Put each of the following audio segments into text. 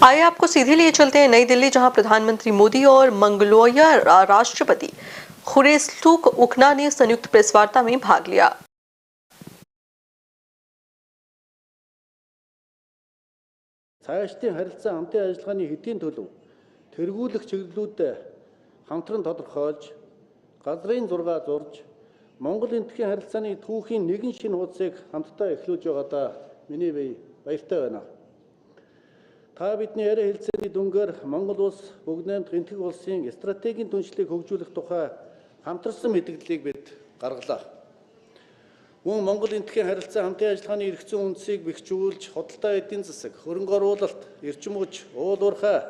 आइए आपको सीधे लिए चलते हैं नई दिल्ली, जहां प्रधानमंत्री मोदी और मंगोलिया राष्ट्रपति खुरेसलुक उखना ने संयुक्त प्रेस वार्ता में भाग लिया। Цаашдын харилцаа хамтын ажиллагааны хэдийн төлөв тэргүүлэх чиглэлүүдэд хамтран тодорхойлж, газрын зураг зурж, Монгол энтхийн харилцааны түүхийн нэгэн шинэ хуудсыг хамтдаа эхлүүлж байгаадаа миний бие баяртай байна. Та бидний яриа хэлцээний дүнгээр Монгол улс бүгд найрамдах энтхэг улсын стратегийн түншлийг хөгжүүлэх тухай хамтарсан мэдээллийг бид гаргалаа. Мөн Монгол энтхийн харилцаа хамтын ажиллагааны эрх зүйн үндсийг бэхжүүлж, худалдаа эдийн засаг, хөрөнгө оруулалт, эрчим хүч, уул уурхай,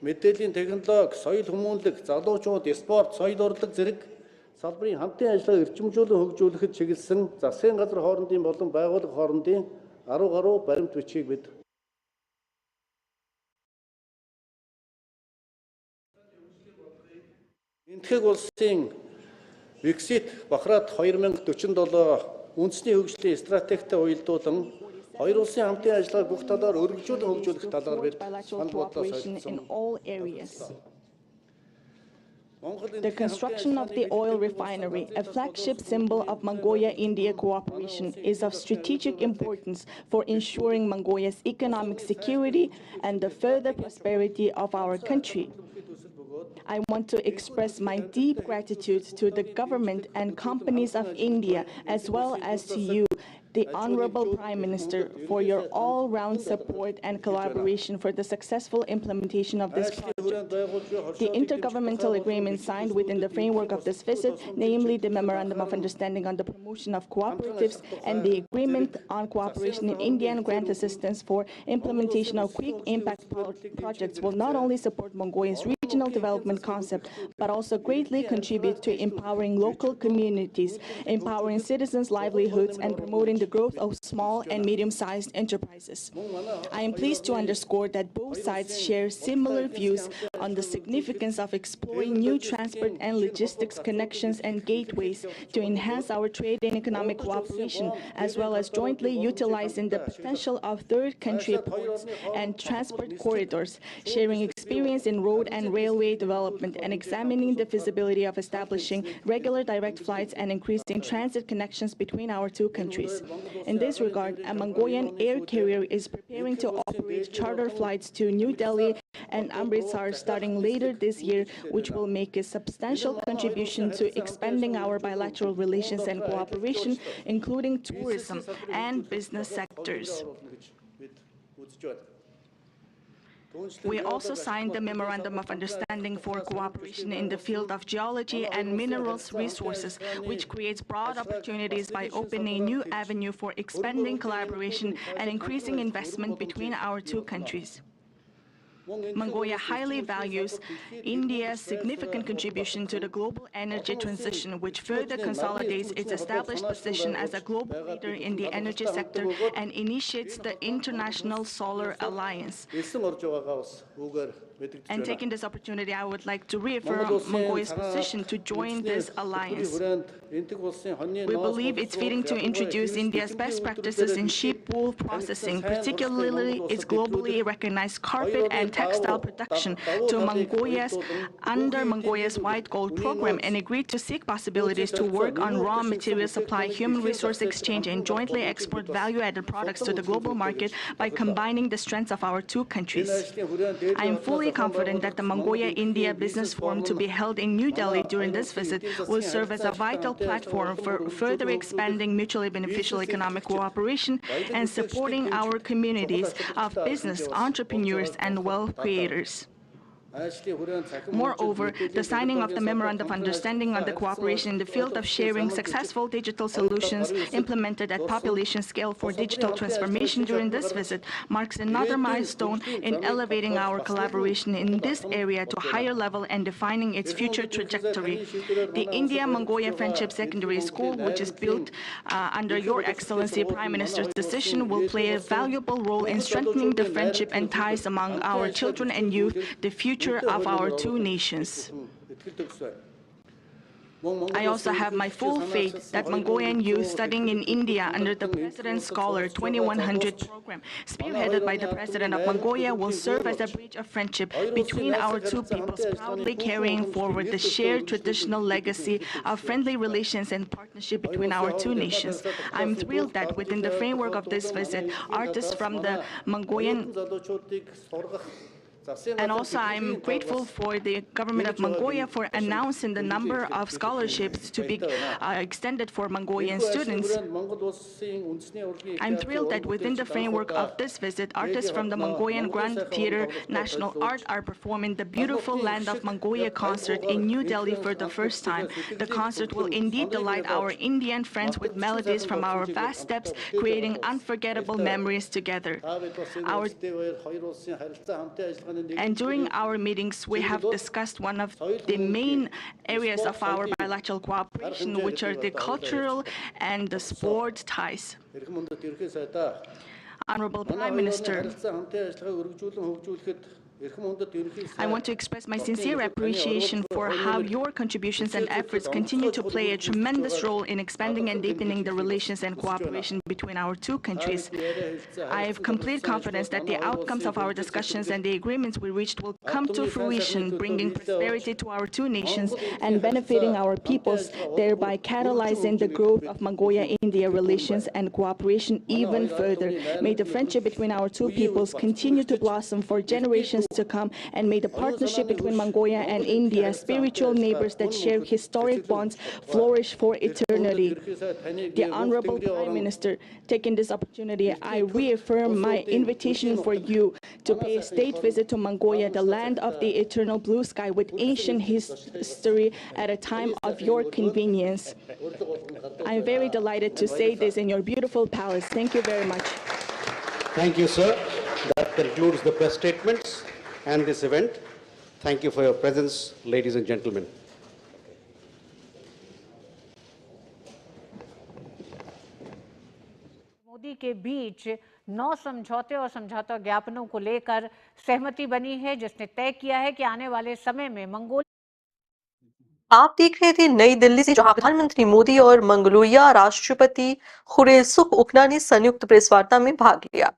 мэдээллийн технологи, соёл хүмүүнлэг, залуучууд, спорт, соёл урлаг зэрэг салбарын хамтын ажиллагааг эрчимжүүлэн хөгжүүлэхэд чиглэсэн засгийн газар хоорондын болон байгууллага хоорондын 10 гаруй баримт бичгийг бид энтхэг улсын Brexit бахраад 2047 үндэсний хөгжлийн стратегтэй уялдуулан хоёр улсын хамтын ажиллагааг бүх талаар өргөжүүлэн хөгжүүлэх талаар бид санал бодлоо солилцсон. The construction of the oil refinery, a flagship symbol of Mongolia-India cooperation, is of strategic importance for ensuring Mongolia's economic security and the further prosperity of our country. I want to express my deep gratitude to the government and companies of India, as well as to you, the Honorable Prime Minister, for your all-round support and collaboration for the successful implementation of this project. The intergovernmental agreement signed within the framework of this visit, namely the Memorandum of Understanding on the Promotion of Cooperatives and the Agreement on Cooperation in India and Grant Assistance for Implementation of Quick Impact Projects, will not only support Mongolia's regional development concept, but also greatly contribute to empowering local communities, empowering citizens' livelihoods, and promoting the growth of small and medium-sized enterprises. I am pleased to underscore that both sides share similar views on the significance of exploring new transport and logistics connections and gateways to enhance our trade and economic cooperation, as well as jointly utilizing the potential of third country ports and transport corridors, sharing experience in road and railway development, and examining the feasibility of establishing regular direct flights and increasing transit connections between our two countries. In this regard, a Mongolian air carrier is preparing to operate charter flights to New Delhi and Amritsar starting later this year, which will make a substantial contribution to expanding our bilateral relations and cooperation, including tourism and business sectors. We also signed the Memorandum of Understanding for Cooperation in the field of geology and minerals resources, which creates broad opportunities by opening a new avenue for expanding collaboration and increasing investment between our two countries. Mongolia highly values India's significant contribution to the global energy transition, which further consolidates its established position as a global leader in the energy sector and initiates the International Solar Alliance. And taking this opportunity, I would like to reaffirm Mongolia's position to join this alliance. We believe it's fitting to introduce India's best practices in sheep wool processing, particularly its globally recognized carpet and textile production, to Mongolia's under Mongolia's White Gold program, and agreed to seek possibilities to work on raw material supply, human resource exchange, and jointly export value-added products to the global market by combining the strengths of our two countries. I am fully confident that the Mongolia-India Business Forum to be held in New Delhi during this visit will serve as a vital platform for further expanding mutually beneficial economic cooperation and supporting our communities of business, entrepreneurs, and wealth creators. Moreover, the signing of the Memorandum of Understanding on the cooperation in the field of sharing successful digital solutions implemented at population scale for digital transformation during this visit marks another milestone in elevating our collaboration in this area to a higher level and defining its future trajectory. The India-Mongolia Friendship Secondary School, which is built under Your Excellency Prime Minister's decision, will play a valuable role in strengthening the friendship and ties among our children and youth, the future of our two nations. I also have my full faith that Mongolian youth studying in India under the President's Scholar 2100 program, spearheaded by the President of Mongolia, will serve as a bridge of friendship between our two peoples, proudly carrying forward the shared traditional legacy of friendly relations and partnership between our two nations. I'm thrilled that within the framework of this visit, artists from the Mongolian and also, I'm grateful for the government of Mongolia for announcing the number of scholarships to be extended for Mongolian students. I'm thrilled that within the framework of this visit, artists from the Mongolian Grand Theatre National Art are performing the Beautiful Land of Mongolia concert in New Delhi for the first time. The concert will indeed delight our Indian friends with melodies from our vast steppes, creating unforgettable memories together. And during our meetings, we have discussed one of the main areas of our bilateral cooperation, which are the cultural and the sport ties. Honorable Prime Minister, I want to express my sincere appreciation for how your contributions and efforts continue to play a tremendous role in expanding and deepening the relations and cooperation between our two countries. I have complete confidence that the outcomes of our discussions and the agreements we reached will come to fruition, bringing prosperity to our two nations and benefiting our peoples, thereby catalyzing the growth of Mongolia-India relations and cooperation even further. May the friendship between our two peoples continue to blossom for generations to come, and may the partnership between Mongolia and India, spiritual neighbors that share historic bonds, flourish for eternity. The Honorable Prime Minister, taking this opportunity, I reaffirm my invitation for you to pay a state visit to Mongolia, the land of the eternal blue sky with ancient history, at a time of your convenience. I'm very delighted to say this in your beautiful palace. Thank you very much. Thank you, sir. That concludes the press statements and this event. Thank you for your presence, ladies and gentlemen. Modi के बीच 9 समझौते और समझौता ज्ञापनों को लेकर सहमति बनी है, जिसने तय किया है कि आने वाले समय में आप देख रहे थे नई दिल्ली से, जहां प्रधानमंत्री मोदी और मंगोलिया राष्ट्रपति खुरेसुख उखना ने संयुक्त प्रेस वार्ता में भाग लिया।